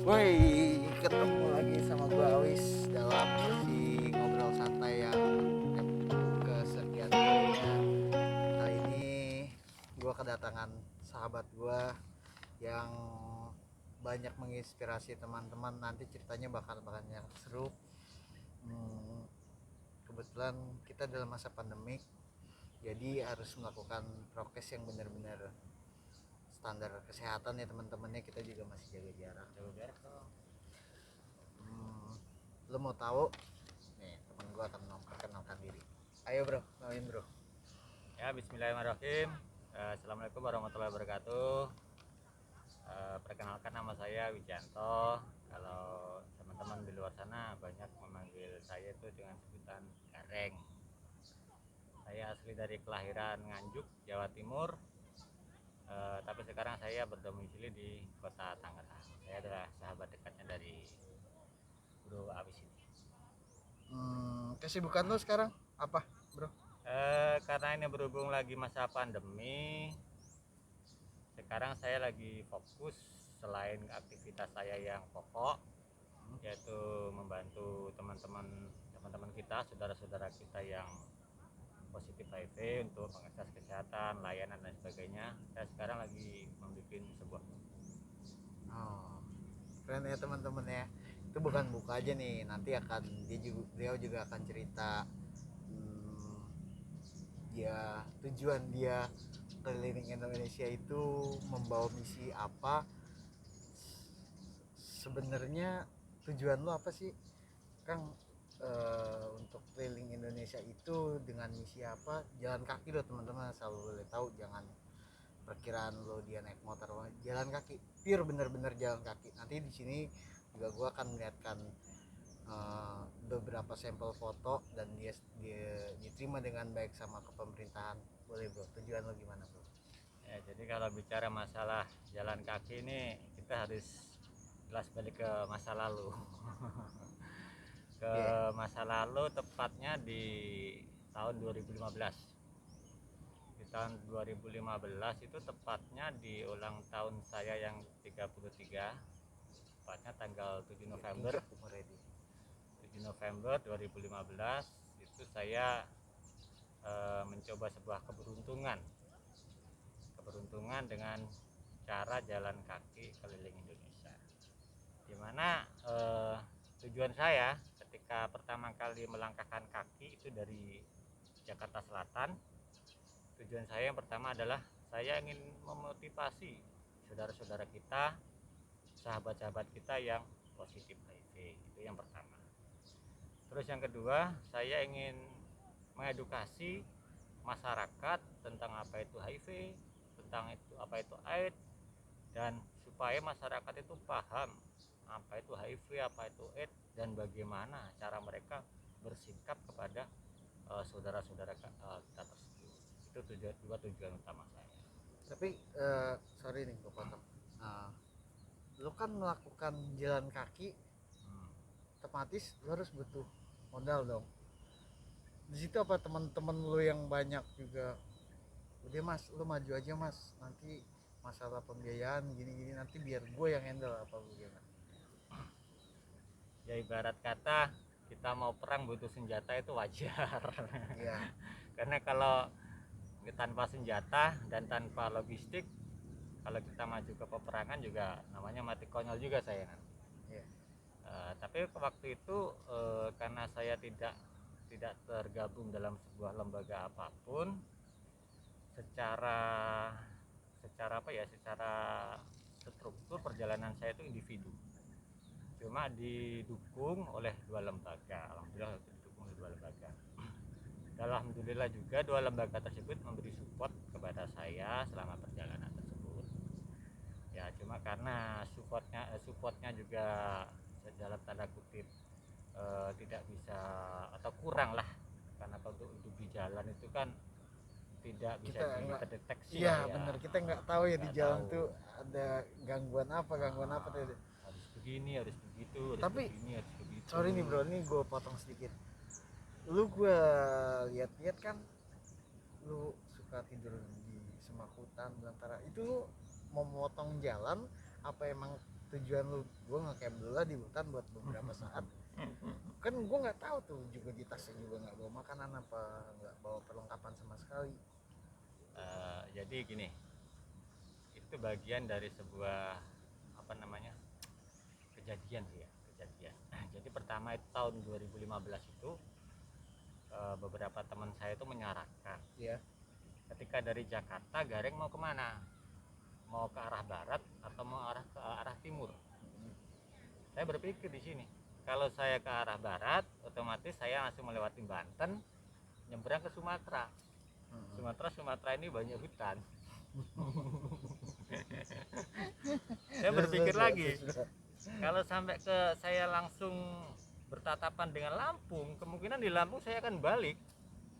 Woi, ketemu lagi sama gua Awis dalam sesi ngobrol santai yang kesekian kalinya. Kali ini gua kedatangan sahabat gua yang banyak menginspirasi teman-teman. Nanti ceritanya bakal banyak seru. Hmm, Kebetulan kita dalam masa pandemik, jadi harus melakukan prokes yang benar-benar standar kesehatan ya teman-temannya. Kita juga masih jaga jarak dong. hmm, lo mau tahu nih, temen gue akan memperkenalkan diri. Ayo bro, kenalin bro. Ya, bismillahirrahmanirrahim. Assalamualaikum warahmatullahi wabarakatuh. Perkenalkan, nama saya Wijanto. Kalau teman-teman di luar sana banyak memanggil saya itu dengan sebutan Gareng. Saya asli dari kelahiran Nganjuk, Jawa Timur. Tapi sekarang saya berdomisili di kota Tangerang. Saya adalah sahabat dekatnya dari Bro Awis ini. Kesibukan lo sekarang apa bro? Karena ini berhubung lagi masa pandemi, sekarang saya lagi fokus selain aktivitas saya yang pokok, yaitu membantu teman-teman kita, saudara-saudara kita yang positif HIV untuk mengakses kesehatan, layanan dan sebagainya. Saya sekarang lagi membuat sebuah Oh, keren ya teman-teman ya. Itu bukan buka aja nih, nanti akan dia juga akan cerita hmm, tujuan dia keliling Indonesia itu membawa misi apa. Sebenarnya tujuan lo apa sih Kang, untuk keliling Indonesia itu dengan misi apa? Jalan kaki lo teman-teman, selalu boleh tahu, jangan perkiraan lo dia naik motor. Jalan kaki pure, bener-bener jalan kaki. Nanti di sini juga gue akan melihatkan beberapa sampel foto dan dia diterima dengan baik sama kepemerintahan. Boleh bro, tujuan lo gimana bro? ya. Jadi kalau bicara masalah jalan kaki ini, kita harus jelas balik ke masa lalu. Ke Iya, yeah. masa lalu, tepatnya di tahun 2015. Di tahun 2015 itu tepatnya di ulang tahun saya yang 33, tepatnya tanggal 7 November 7 November 2015 itu saya mencoba sebuah keberuntungan dengan cara jalan kaki keliling Indonesia, dimana tujuan saya ketika pertama kali melangkahkan kaki itu dari Jakarta Selatan. Tujuan saya yang pertama adalah saya ingin memotivasi saudara-saudara kita, sahabat-sahabat kita yang positif HIV. Itu yang pertama. Terus yang kedua, saya ingin mengedukasi masyarakat tentang apa itu HIV, tentang itu apa itu AIDS, dan supaya masyarakat itu paham apa itu HIV, apa itu AIDS, dan bagaimana cara mereka bersikap kepada saudara-saudara kita tersebut. Itu tujuan utama saya. Tapi sorry nih gue potong. uh, lo kan melakukan jalan kaki, Hmm. otomatis lo harus butuh modal dong. Di situ apa teman-teman lo yang banyak juga, udah mas lo maju aja mas, nanti masalah pembiayaan gini-gini nanti biar gue yang handle, apa bagaimana? Ya, ibarat kata kita mau perang butuh senjata itu wajar. Iya. Karena kalau tanpa senjata dan tanpa logistik, kalau kita maju ke peperangan juga namanya mati konyol juga saya. Iya. Tapi waktu itu karena saya tidak tergabung dalam sebuah lembaga apapun, secara secara apa ya, secara struktur perjalanan saya itu individu, cuma didukung oleh dua lembaga. Alhamdulillah didukung oleh dua lembaga. Alhamdulillah juga dua lembaga tersebut memberi support kepada saya selama perjalanan tersebut. Ya, cuma karena supportnya juga dalam tanda kutip tidak bisa atau kurang lah, karena untuk di jalan itu kan tidak bisa Kita enggak, terdeteksi iya lah ya. bener, kita nggak tahu ya di Nggak jalan tahu. tuh ada gangguan apa tuh. Harus begini, harus begitu, harus Tapi begini, harus begitu. sorry nih bro, ini gue potong sedikit. Lu gue lihat-lihat kan lu suka tidur di semak hutan belantara, itu lu mau motong jalan apa emang tujuan lu, gue ngecamp dulu lah di hutan buat beberapa saat. Kan gue nggak tahu tuh, juga di tasnya juga nggak bawa makanan apa nggak bawa perlengkapan sama sekali. Jadi gini, itu bagian dari sebuah apa namanya, kejadian sih ya, kejadian. Jadi pertama itu tahun 2015 itu beberapa teman saya itu menyarankan Iya. ketika dari Jakarta Gareng mau kemana, mau ke arah barat atau mau ke arah timur. Saya berpikir di sini, kalau saya ke arah barat otomatis saya langsung melewati Banten, nyebrang ke Sumatera. Sumatera ini banyak hutan. Saya berpikir lagi, kalau sampai ke saya langsung bertatapan dengan Lampung, kemungkinan di Lampung saya akan balik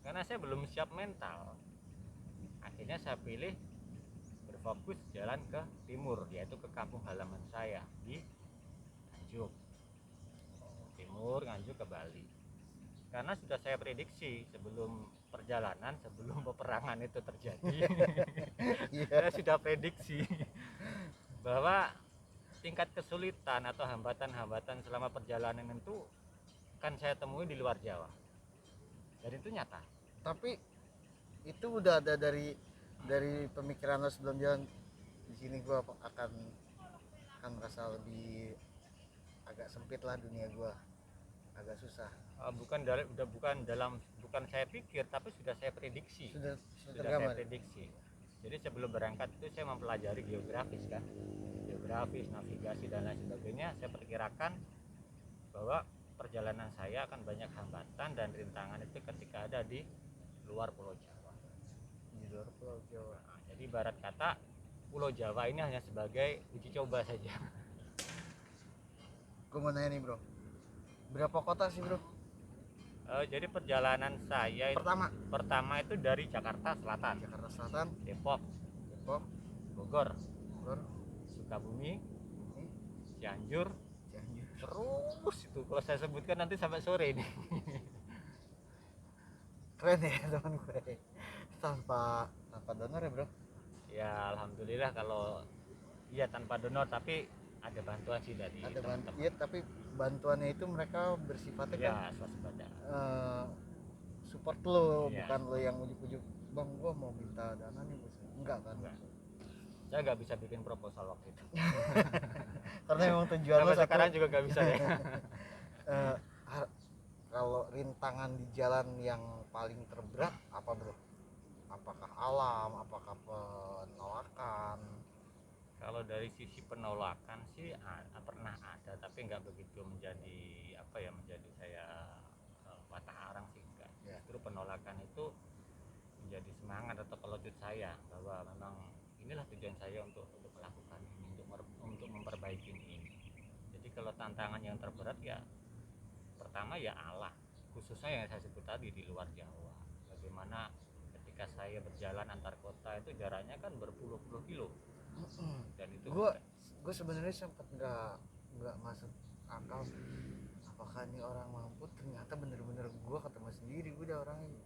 karena saya belum siap mental. Akhirnya saya pilih berfokus jalan ke timur, yaitu ke kampung halaman saya di Nganjuk. Timur Nganjuk ke Bali. Karena sudah saya prediksi sebelum perjalanan, sebelum peperangan itu terjadi, saya sudah prediksi bahwa tingkat kesulitan atau hambatan-hambatan selama perjalanan itu kan saya temui di luar Jawa, dan itu nyata. Tapi itu udah ada dari pemikiran lo sebelum jalan. Di sini gue akan merasa lebih agak sempit lah, dunia gue agak susah. Bukan saya pikir, tapi sudah saya prediksi. Sudah Saya prediksi. Jadi sebelum berangkat itu saya mempelajari geografis kan, geografis, navigasi dan lain sebagainya. Saya perkirakan bahwa perjalanan saya akan banyak hambatan dan rintangan itu ketika ada di luar Pulau Jawa. Di luar Pulau Jawa. Nah, jadi ibarat kata Pulau Jawa ini hanya sebagai uji coba saja. Gue mau nanya nih bro, berapa kota sih bro? Jadi perjalanan saya pertama itu dari Jakarta Selatan, Depok, Bogor, Sukabumi, Cianjur, terus itu kalau saya sebutkan nanti sampai sore ini. Keren ya teman gue, tanpa donor ya bro? Ya alhamdulillah, kalau iya tanpa donor, tapi ada bantuan sih dari teman-teman. Iya, tapi bantuannya itu mereka bersifatnya ya, kan swasembada. Support lo, Ya. bukan lo yang ujuk-ujuk bang gua mau minta dana nih bos. Enggak kan? Enggak. Saya nggak bisa bikin proposal waktu itu. Karena memang tujuan lo sekarang juga nggak bisa ya. Kalau rintangan di jalan yang paling terberat apa bro? Apakah alam, apakah penolakan? Kalau dari sisi penolakan sih pernah ada, tapi nggak begitu menjadi menjadi saya patah arang sih, enggak. Ya. Justru penolakan itu menjadi semangat atau pelejut saya bahwa memang inilah tujuan saya untuk melakukan ini, untuk memperbaiki ini. Jadi kalau tantangan yang terberat ya pertama ya alam, khususnya yang saya sebut tadi di luar Jawa. Bagaimana ketika saya berjalan antar kota itu jaraknya kan berpuluh-puluh kilo. Dan itu gue sebenarnya sempat nggak masuk akal apakah ini orang mampu. Ternyata bener-bener gue ketemu sendiri, gue udah orangnya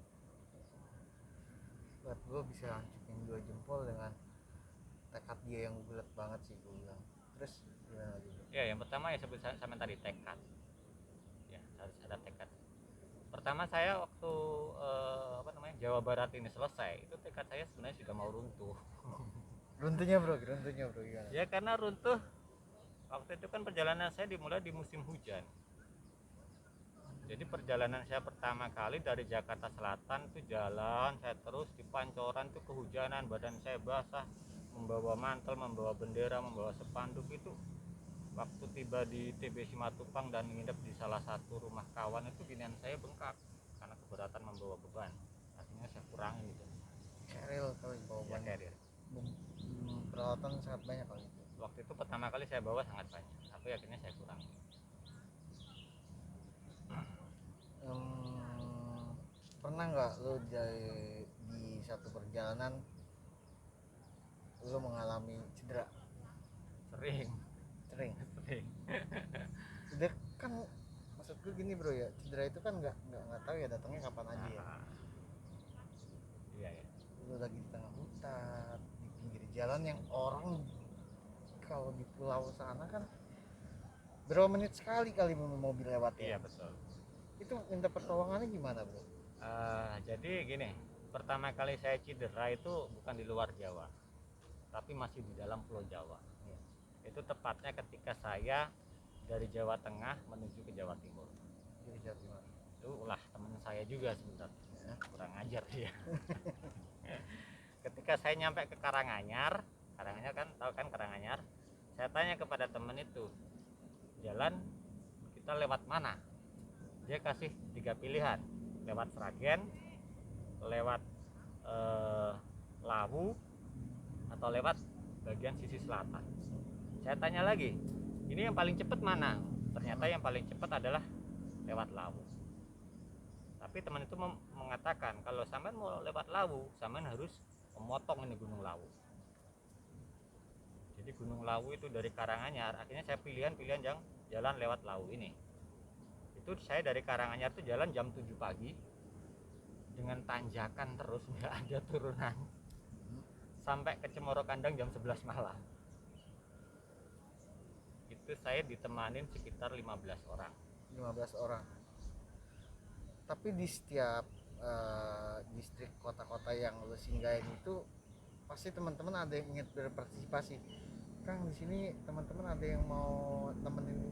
buat gue bisa hancurin 2 jempol dengan tekad dia yang bulat banget sih gue bilang. Terus gimana lagi? Ya yang pertama ya sebut sama tadi tekad, ya harus ada tekad. Pertama saya waktu Jawa Barat ini selesai, itu tekad saya sebenarnya sudah mau runtuh. Runtuhnya bro gimana? Ya karena runtuh waktu itu kan perjalanan saya dimulai di musim hujan. Jadi perjalanan saya pertama kali dari Jakarta Selatan itu jalan saya terus di Pancoran itu kehujanan, badan saya basah, membawa mantel, membawa bendera, membawa spanduk. Itu waktu tiba di TB Simatupang dan menginap di salah satu rumah kawan itu ginian saya bengkak karena keberatan membawa beban. Artinya saya kurangin itu. Keril kali bawa Ya, banyak. Peralatan sangat banyak kali itu. Waktu itu pertama kali saya bawa sangat banyak, tapi akhirnya saya kurang. Pernah nggak lo di satu perjalanan lo mengalami cedera? Sering. Udah kan, maksud gue gini bro ya, cedera itu kan nggak tahu ya datangnya kapan aja ya. Iya ya. Lo lagi di tengah hutan, di pinggir jalan yang orang kalau di pulau sana kan berapa menit sekali kali mobil lewat Iya ya? betul. Itu minta pertolongannya gimana bro? Jadi gini, pertama kali saya cedera itu bukan di luar Jawa, tapi masih di dalam Pulau Jawa. Ya. Itu tepatnya ketika saya dari Jawa Tengah menuju ke Jawa Timur. Jadi Jawa Timur. Itu ulah teman saya juga sebenarnya, Ya. kurang ajar dia. Ketika saya nyampe ke Karanganyar, Karanganyar kan tahu kan Karanganyar, saya tanya kepada teman itu, jalan kita lewat mana? Dia kasih 3 pilihan, lewat Sragen, lewat Lawu, atau lewat bagian sisi selatan. Saya tanya lagi, ini yang paling cepat mana? Ternyata yang paling cepat adalah lewat Lawu. Tapi teman itu mengatakan kalau sampean mau lewat Lawu, sampean harus memotong ini Gunung Lawu. Jadi Gunung Lawu itu dari Karanganyar, akhirnya saya pilihan yang jalan lewat Lawu ini. Itu saya dari Karanganyar itu jalan jam 7 pagi dengan tanjakan terus, nggak ada turunan, sampai ke Cemoro Kandang jam 11 malam. Itu saya ditemanin sekitar 15 orang. 15 orang. Tapi di setiap distrik kota-kota yang lu singgahin itu pasti teman-teman ada yang ingin berpartisipasi. Kang, di sini teman-teman ada yang mau temenin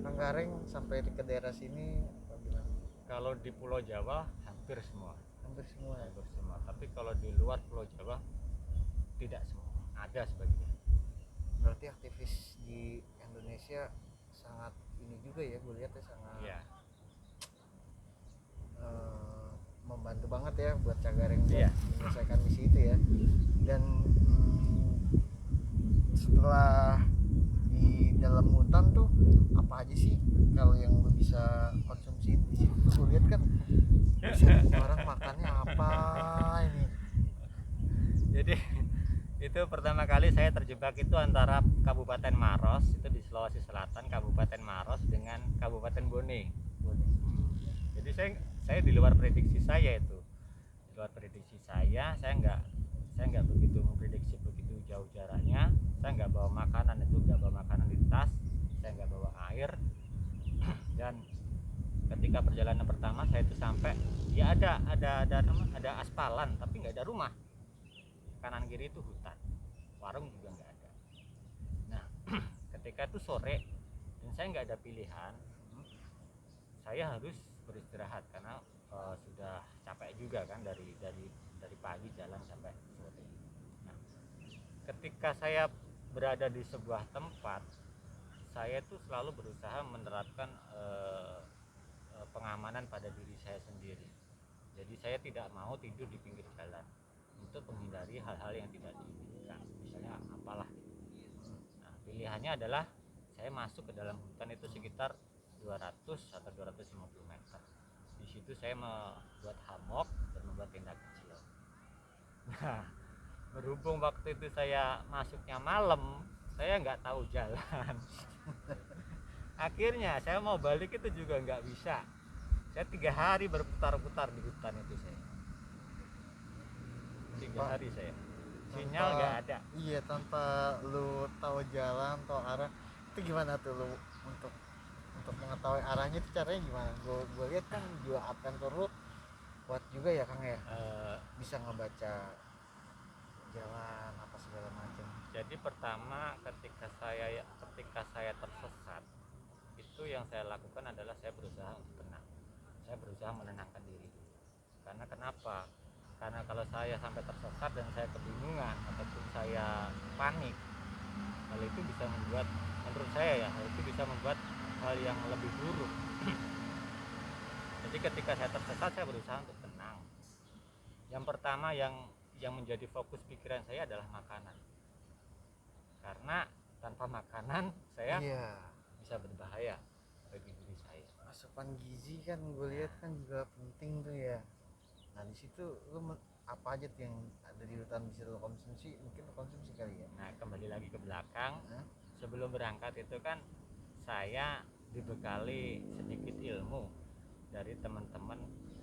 Kang Gareng sampai ke daerah sini apa gimana? Kalau di Pulau Jawa hampir semua. Hampir semua ya. Hampir semua. Tapi kalau di luar Pulau Jawa tidak semua. Ada sebagian. Berarti aktivis di Indonesia sangat ini juga ya, gue lihat ya, sangat Iya. membantu banget ya buat Cagareng buat Iya. menyelesaikan misi itu ya. Dan setelah di dalam hutan tuh apa aja sih kalau yang lu bisa konsumsi di situ tuh? Gue lihat kan bisa orang makannya apa ini. Jadi itu pertama kali saya terjebak itu antara Kabupaten Maros itu di Sulawesi Selatan, Kabupaten Maros dengan Kabupaten Bone. Jadi saya di luar prediksi saya itu, di luar prediksi saya nggak begitu memprediksi begitu jauh jaraknya. Saya nggak bawa makanan di tas, saya nggak bawa air. Dan ketika perjalanan pertama saya itu sampai ya ada aspalan tapi nggak ada rumah, kanan kiri itu hutan, warung juga nggak ada. Nah ketika itu sore dan saya nggak ada pilihan, saya harus beristirahat karena sudah capek juga kan dari pagi jalan sampai sore. Nah, ketika saya berada di sebuah tempat, saya itu selalu berusaha menerapkan pengamanan pada diri saya sendiri. Jadi saya tidak mau tidur di pinggir jalan untuk menghindari hal-hal yang tidak diinginkan, misalnya apalah. Nah, pilihannya adalah saya masuk ke dalam hutan itu sekitar 200 atau 250 meter. Di situ saya membuat hammock dan membuat tenda kecil. Nah, berhubung waktu itu saya masuknya malam, saya nggak tahu jalan. Akhirnya saya mau balik itu juga nggak bisa. Saya 3 hari berputar-putar di hutan itu saya. 3 hari saya. Sinyal nggak ada. Iya, tanpa lu tahu jalan, tahu arah. Itu gimana tuh lu untuk mengetahui arahnya itu caranya gimana? Gue lihat kan juga adventure lu kuat juga ya Kang ya. Bisa ngebaca jalan apa segala macam. Jadi pertama ketika saya tersesat, itu yang saya lakukan adalah saya berusaha untuk tenang. Saya berusaha menenangkan diri. Karena kenapa? Karena kalau saya sampai tersesat dan saya kebingungan ataupun saya panik, hal itu bisa membuat, menurut saya ya, hal itu bisa membuat hal yang lebih buruk. Jadi ketika saya tersesat, saya berusaha untuk tenang. Yang pertama yang menjadi fokus pikiran saya adalah makanan. Karena tanpa makanan saya bisa berbahaya bagi diri saya. Asupan gizi kan gue lihat kan juga penting tuh ya. Nah di situ lu apa aja tuh yang ada di hutan bisa lu konsumsi? Mungkin lu konsumsi kali ya. Nah kembali lagi ke belakang, sebelum berangkat itu kan saya dibekali sedikit ilmu dari teman-teman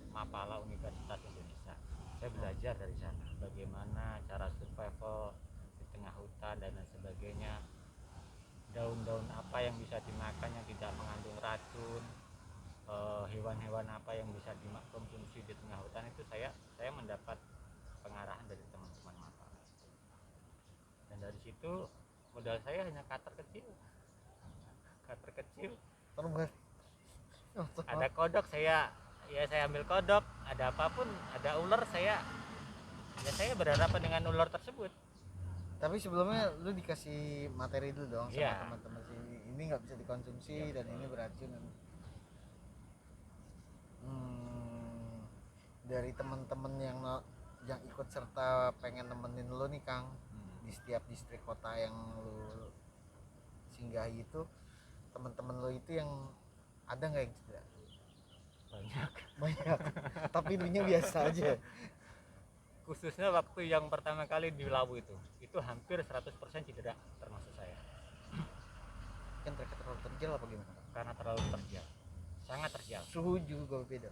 Mapala Universitas Indonesia. Saya belajar dari sana bagaimana cara survival di tengah hutan dan lain sebagainya. daun-daun apa yang bisa dimakan yang tidak mengandung racun, hewan-hewan apa yang bisa dikonsumsi di tengah hutan. Itu saya mendapat pengarahan dari teman-teman mapel. Dan dari situ modal saya hanya cutter kecil. Terus Ada kodok, saya ambil kodok, ada apapun, ada ular, saya berhadapan dengan ular tersebut. tapi sebelumnya lu dikasih materi dulu dong sama Iya. teman-teman sih, ini nggak bisa dikonsumsi Iya, dan betul. ini beracun. Dari teman-teman yang ikut serta pengen nemenin lu nih Kang, di setiap distrik kota yang lu singgahi itu, teman-teman lu itu yang ada nggak yang cedera? Banyak tapi dulunya biasa aja. Khususnya waktu yang pertama kali di Lawu itu hampir 100% cedera, termasuk saya. Kan mereka terlalu terjal apa gimana? Karena terlalu terjal, sangat terjal. Suhu juga beda.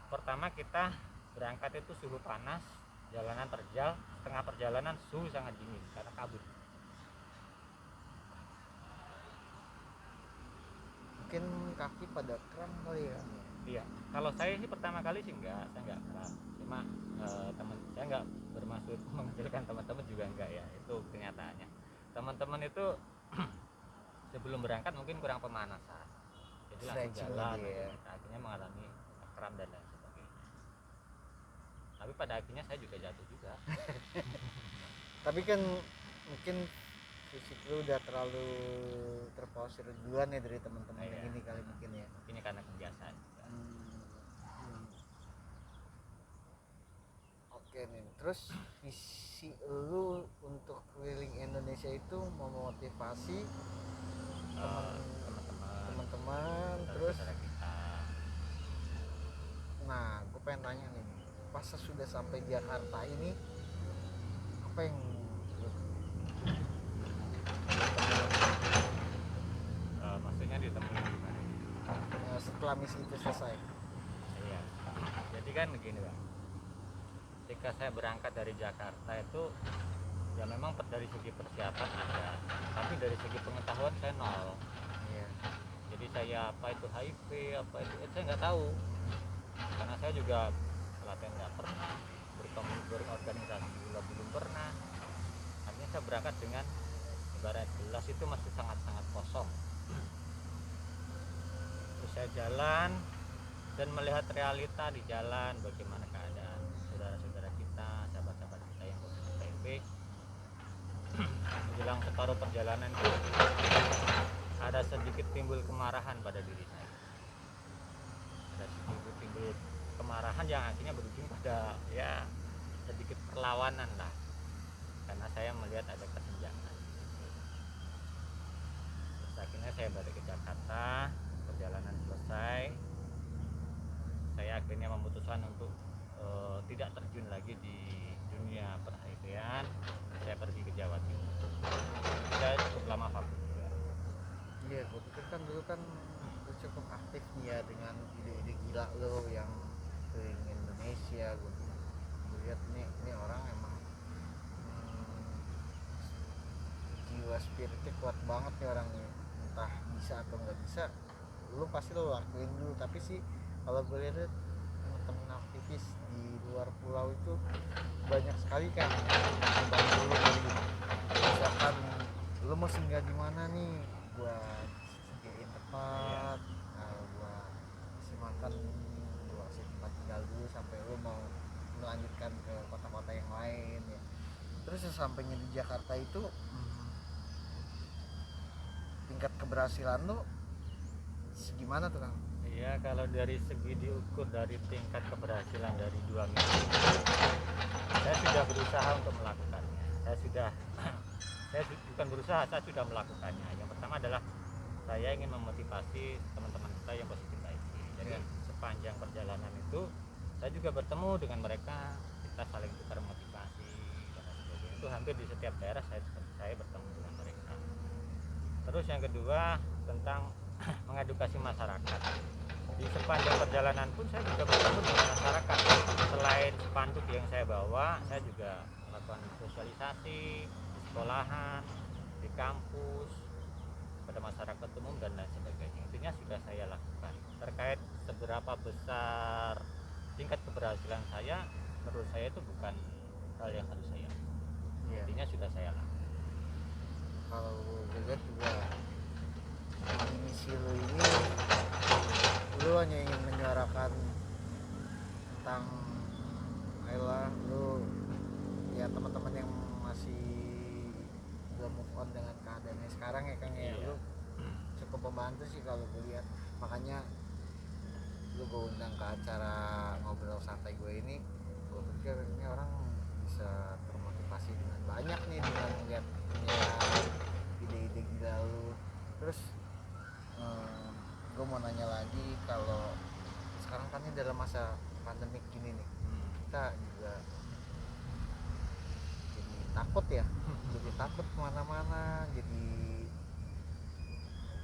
Pertama kita berangkat itu suhu panas, jalanan terjal, setengah perjalanan suhu sangat dingin karena kabut. Mungkin kaki pada kram kali ya. Iya, kalau saya sih pertama kali sih saya nggak kram. Cuma teman saya nggak bermaksud mengecilkan teman-teman juga enggak ya, itu kenyataannya. Teman-teman itu sebelum berangkat mungkin kurang pemanasan, jadi langsung Stretching jalan, ya. akhirnya mengalami kram dan lain sebagainya. Tapi pada akhirnya saya juga jatuh juga. Tapi kan mungkin fisik lu udah terlalu terposir duluan ya dari teman-teman yang ini kali mungkin ya. Ini karena kebiasaan juga. Oke nih, terus visi lu untuk keliling Indonesia itu memotivasi teman-teman, terus kita. nah gue pengen tanya nih, pas sudah sampai Jakarta ini apa yang Maksudnya ditemuin gimana? setelah misi itu selesai? Iya. Jadi kan begini Bang, ketika saya berangkat dari Jakarta itu ya memang dari segi persiapan ada, tapi dari segi pengetahuan saya nol. Iya. Jadi saya apa itu HIV, apa itu saya nggak tahu, karena saya juga latihan nggak pernah, berorganisasi juga belum pernah. Artinya saya berangkat dengan ibarat gelas itu masih sangat-sangat kosong. Terus saya jalan dan melihat realita di jalan, bagaimana keadaan saudara-saudara kita, sahabat-sahabat kita yang positif HIV. Menjelang separuh perjalanan itu ada sedikit timbul kemarahan pada diri saya. Ada sedikit timbul kemarahan yang akhirnya berujung pada ya sedikit perlawanan lah, karena saya melihat ada kesenjangan. Terus akhirnya saya balik ke Jakarta, perjalanan selesai, saya akhirnya memutuskan untuk tidak terjun lagi di dunia per-HIV-an. Saya pergi ke Jawa Timur. Saya cukup lama vakum juga. Iya, gue pikir kan dulu kan lu cukup aktif nih ya dengan ide-ide gila lo yang keliling Indonesia. Gue lihat nih orang emang jiwa spiritnya kuat banget nih orangnya. Entah bisa atau nggak bisa, lu pasti lo lakuin dulu. Tapi sih kalau gue lihat temen-temen aktivis di luar pulau itu banyak sekali kan membantu lo dari misalkan lo mau singgah di mana nih, buat sediain tempat, buat kasih makan, buat kasih tempat tinggal dulu sampai lo mau melanjutkan ke kota-kota yang lain ya. Terus sesampainya di Jakarta itu tingkat keberhasilan lo segimana tuh Kang? Iya, kalau dari segi diukur dari tingkat keberhasilan dari 2 minggu, saya sudah berusaha untuk melakukannya. Saya bukan berusaha, saya sudah melakukannya. Yang pertama adalah saya ingin memotivasi teman-teman kita yang positif HIV. Jadi sepanjang perjalanan itu saya juga bertemu dengan mereka, kita saling tukar motivasi dan sebagainya. Itu hampir di setiap daerah saya bertemu dengan mereka. Terus yang kedua tentang mengedukasi masyarakat. Di sepanjang perjalanan pun saya juga bertemu dengan masyarakat. Selain spanduk yang saya bawa, saya juga melakukan sosialisasi di sekolahan, di kampus, kepada masyarakat umum dan lain sebagainya. Intinya sudah saya lakukan. Terkait seberapa besar tingkat keberhasilan saya, menurut saya itu bukan hal yang harus saya lakukan. Iya. Intinya sudah saya lakukan. Kalau gue lihat juga misi lu ini, lu hanya ingin menyuarakan tentang ayolah lu ya teman-teman yang masih belum move on dengan keadaannya sekarang ya Kang ya. Iya. Lu cukup membantu sih kalau gue lihat, makanya lu gue undang ke acara ngobrol santai gue ini. Gue pikir ini orang bisa termotivasi dengan banyak nih dengan lihat ide-ide gila lu. Terus gue mau nanya lagi, kalau sekarang kan ini dalam masa pandemik gini nih, kita juga jadi takut ya, jadi takut kemana-mana, jadi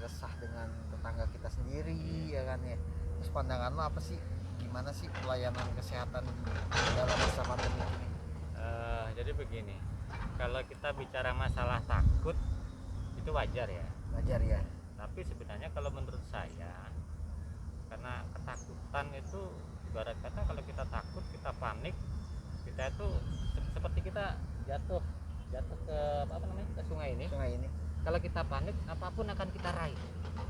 resah dengan tetangga kita sendiri ya kan ya. Terus pandangan lo apa sih, gimana sih pelayanan kesehatan dalam masa pandemi ini? Jadi begini, kalau kita bicara masalah takut itu wajar ya. Wajar ya. Tapi sebenarnya kalau menurut saya, karena ketakutan itu ibarat kata kalau kita takut, kita panik, kita itu seperti kita jatuh ke apa namanya, ke sungai ini. Kalau kita panik, apapun akan kita raih,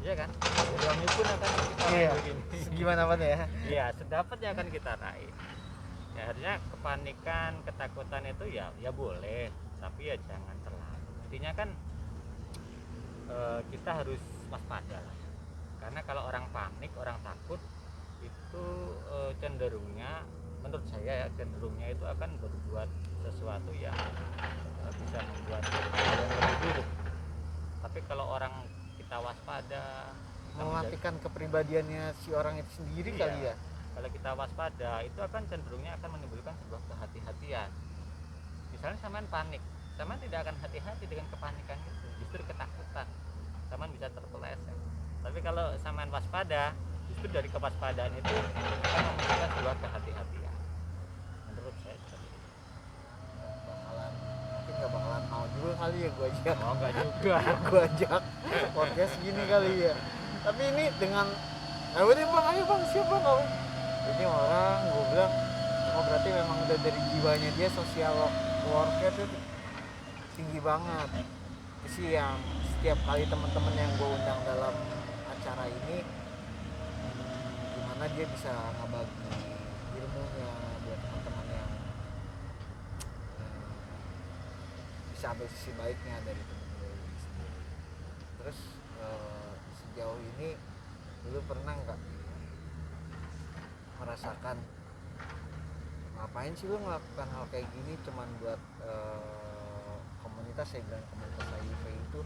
iya kan? Uangnya pun akan kita raih begini. Gimana apa ya? Iya, sedapatnya akan kita raih. Ya harusnya kepanikan, ketakutan itu ya boleh, tapi ya jangan terlalu. Intinya kan kita harus waspada lah. Karena kalau orang panik, orang takut itu cenderungnya, menurut saya ya, cenderungnya itu akan berbuat sesuatu yang bisa membuat lebih buruk. Tapi kalau orang kita waspada, kita Mematikan kepribadiannya si orang itu sendiri Iya. kali ya. Kalau kita waspada, itu akan cenderungnya akan menimbulkan sebuah kehati-hatian. Misalnya sampean panik, sampean tidak akan hati-hati dengan kepanikan itu, justru ketakutan, sampean bisa terpeleset. Tapi kalau sampean waspada, justru dari kewaspadaan itu akan memunculkan sebuah kehati-hatian. Menurut saya seperti itu. Mungkin gak bakalan mau juga kali ya gue ajak. Oh enggak juga. Gue ajak podcast gini kali ya. Tapi ini dengan udah bang, ayo bang, siapa bang? Ini orang gue bilang, oh berarti memang udah dari jiwanya dia social worker tuh tinggi banget. Itu sih yang setiap kali teman-teman yang gue undang dalam acara ini, gimana dia bisa ngebagi ilmunya buat teman-teman yang bisa ambil sisi baiknya dari teman-teman ini sendiri. Terus sejauh ini dulu pernah nggak merasakan ngapain sih lu melakukan hal kayak gini cuman buat komunitas, saya bilang komunitas HIV itu,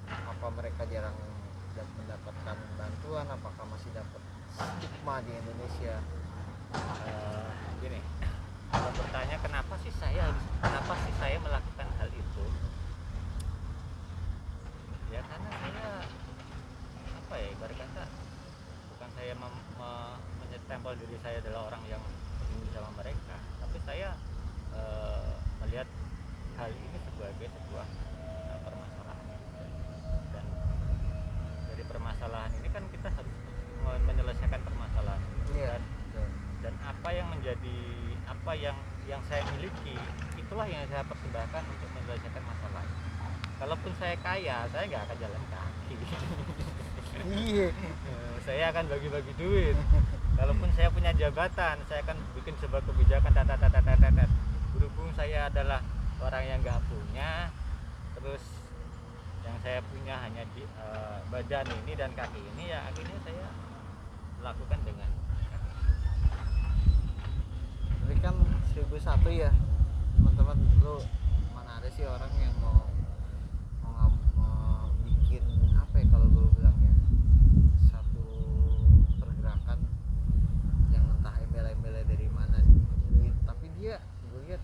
apa mereka jarang mendapatkan bantuan, apakah masih dapat stigma di Indonesia? Gini, kalau bertanya kenapa sih saya melakukan hal itu, ya karena saya apa ya, ibarat kata bukan saya menyetempel diri saya adalah orang yang peduli sama mereka, tapi saya melihat hal ini sebagai sebuah permasalahan, dan dari permasalahan ini kan kita harus menyelesaikan permasalahan itu. Iya. Dan apa yang saya miliki, itulah yang saya persembahkan untuk menyelesaikan masalah. Kalaupun saya kaya, saya nggak akan jalan kaki. Iya. Saya akan bagi-bagi duit. Kalaupun saya punya jabatan, saya akan bikin sebuah kebijakan berhubung saya adalah orang yang nggak punya, terus yang saya punya hanya di badan ini dan kaki ini, ya akhirnya saya lakukan dengan Tapi kan 1001 ya teman-teman, dulu mana ada sih orang yang mau bikin apa ya, kalau gue bilang ya, satu pergerakan yang entah embel-embelnya dari mana duit, tapi dia gue lihat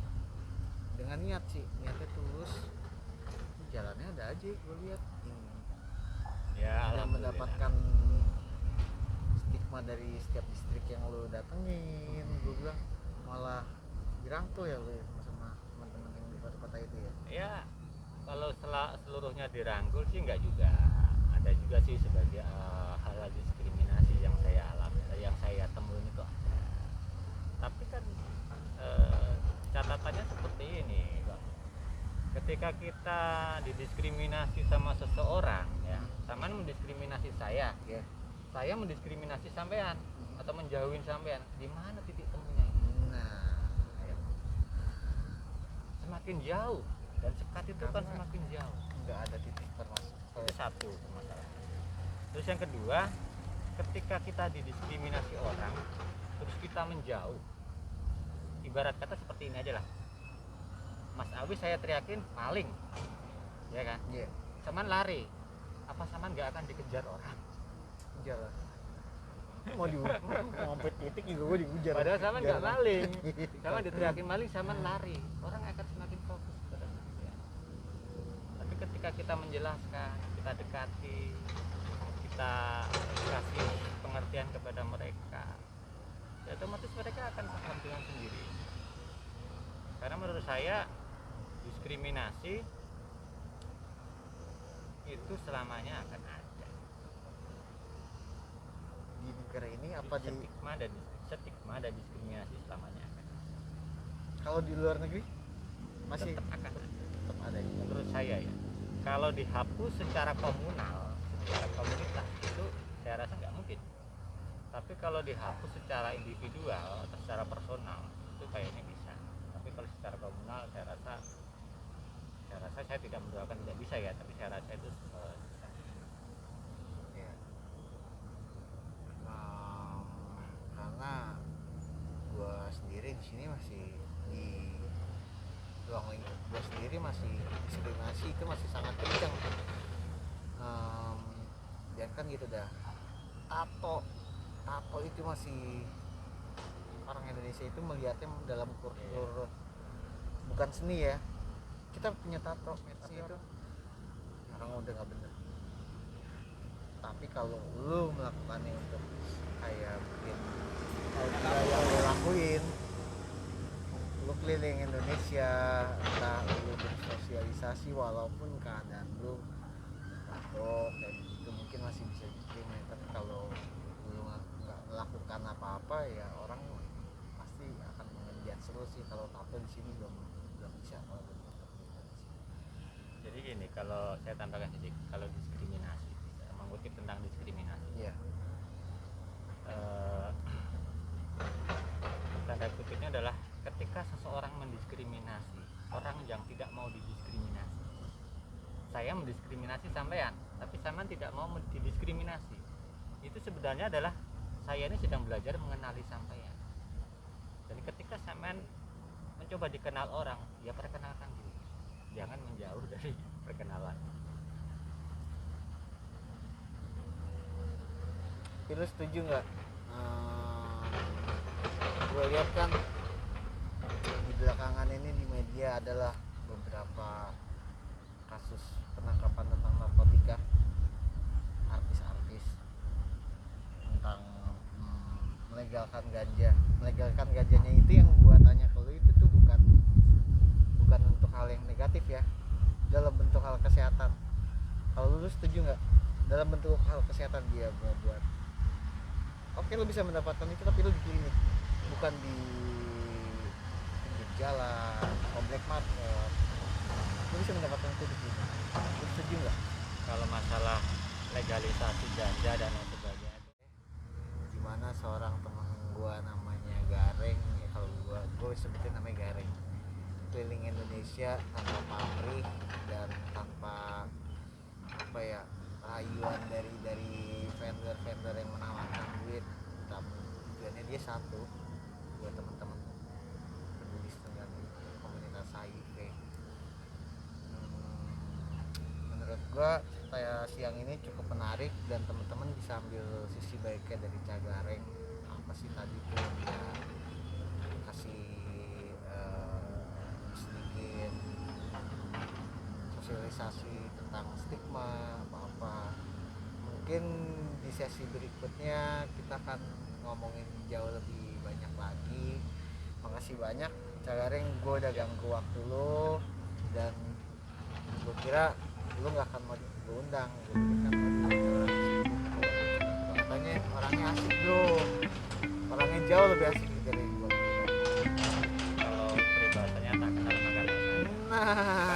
dengan niat sih, niatnya tulus, jalannya ada aja gue lihat ya dan alhamdulillah. mendapatkan stigma dari setiap distrik yang lo datengin. Gue bilang malah dirangkul ya lo sama teman-teman yang di kota-kota itu ya. Ya kalau seluruhnya dirangkul sih enggak juga, ada juga sih sebagai hal diskriminasi yang saya alami, yang saya temuin itu ada. Tapi kan catatannya seperti ini, Bang. Ketika kita didiskriminasi sama seseorang, ya, sampean mendiskriminasi saya, Ya. saya mendiskriminasi sampean atau menjauhin sampean, di mana titik temunya? Nah, ya. Semakin jauh, dan sekat itu kan Karena semakin jauh. nggak ada titik termasuk. Itu satu permasalahan. Terus yang kedua, ketika kita didiskriminasi orang terus kita menjauh, ibarat kata seperti ini aja lah, Mas Awi saya teriakin maling, ya kan, Iya, saman lari, apa saman nggak akan dikejar orang? jalan. Mau sampai titik juga gue diujar. Padahal saman nggak maling, saman diteriakin maling, saman lari, orang akan semakin fokus pada dia. Tapi ketika kita menjelaskan, kita dekati, kita kasih pengertian kepada mereka, ya otomatis mereka akan paham dengan sendiri. Karena menurut saya diskriminasi itu selamanya akan ada. Di negara ini apa di Stigma dan diskriminasi selamanya akan ada. kalau di luar negeri masih Tetap akan ada. tetap ada ya. Menurut saya ya, kalau dihapus secara komunal, secara komunitas itu saya rasa nggak mungkin. Tapi kalau dihapus secara individual atau secara personal itu kayaknya bisa. Tapi kalau secara komunal saya rasa saya tidak mendoakan tidak bisa ya, tapi saya rasa itu bisa. Ya. Karena gue sendiri di sini masih di ruang lingkup gue sendiri masih diskriminasi itu masih sangat kencang. Dan kan gitu dah, tato itu masih orang Indonesia itu melihatnya dalam kultur bukan seni ya. Kita punya tato tapi itu orang udah nggak bener. Tapi kalau lu melakukannya untuk kayak bikin yang lu lakuin, lu keliling Indonesia, entah lu bersosialisasi walaupun keadaan lu tato kayak gitu mungkin masih bisa diterima. Tapi kalau lu nggak melakukan apa-apa ya orang pasti akan mengejar seru sih. Kalau tato di sini belum bisa kalau Jadi gini, kalau saya tambahkan sedikit, kalau diskriminasi, saya mengutip tentang diskriminasi. iya. Tanda kutipnya adalah ketika seseorang mendiskriminasi orang yang tidak mau didiskriminasi. Saya mendiskriminasi sampean, tapi sampean tidak mau didiskriminasi. Itu sebenarnya adalah saya ini sedang belajar mengenali sampean. Dan ketika sampean mencoba dikenal orang, ya perkenalkan diri. Jangan menjauh dari perkenalan. Tapi lu setuju nggak? Gue lihat kan di belakangan ini di media adalah beberapa kasus penangkapan tentang narkotika, artis-artis, tentang melegalkan ganjanya itu yang gue tanya ke lu itu tuh bukan untuk hal yang negatif ya, dalam bentuk hal kesehatan. Kalau lu setuju nggak dalam bentuk hal kesehatan dia mau buat oke lu bisa mendapatkan itu tapi lu di klinik bukan di pinggir jalan komplek market, lu bisa mendapatkan itu di klinik. Lu setuju nggak? Kalau masalah legalisasi ganja dan lain sebagainya, Gimana seorang teman gua namanya Gareng ya, kalau gua sebutin namanya Gareng, keliling Indonesia tanpa pamrih dan tanpa apa ya rayuan dari vendor yang menawarkan duit. Tapi tujuannya dia satu, buat teman-teman peduli dengan komunitas HIV. Menurut gua cerita siang ini cukup menarik dan teman-teman bisa ambil sisi baiknya dari Cagareng. Apa sih tadi tuh dia kasih sedikit sosialisasi tentang stigma apa-apa. Mungkin di sesi berikutnya kita akan ngomongin jauh lebih banyak lagi. Makasih banyak Cagareng, gue udah ganggu waktu lo dan gue kira lu nggak akan mau gue undang, gue pikir kan mau orangnya asik bro, orangnya jauh lebih asik dari gua. Kalau peribahasanya tak kenal maka tak sayang. Nah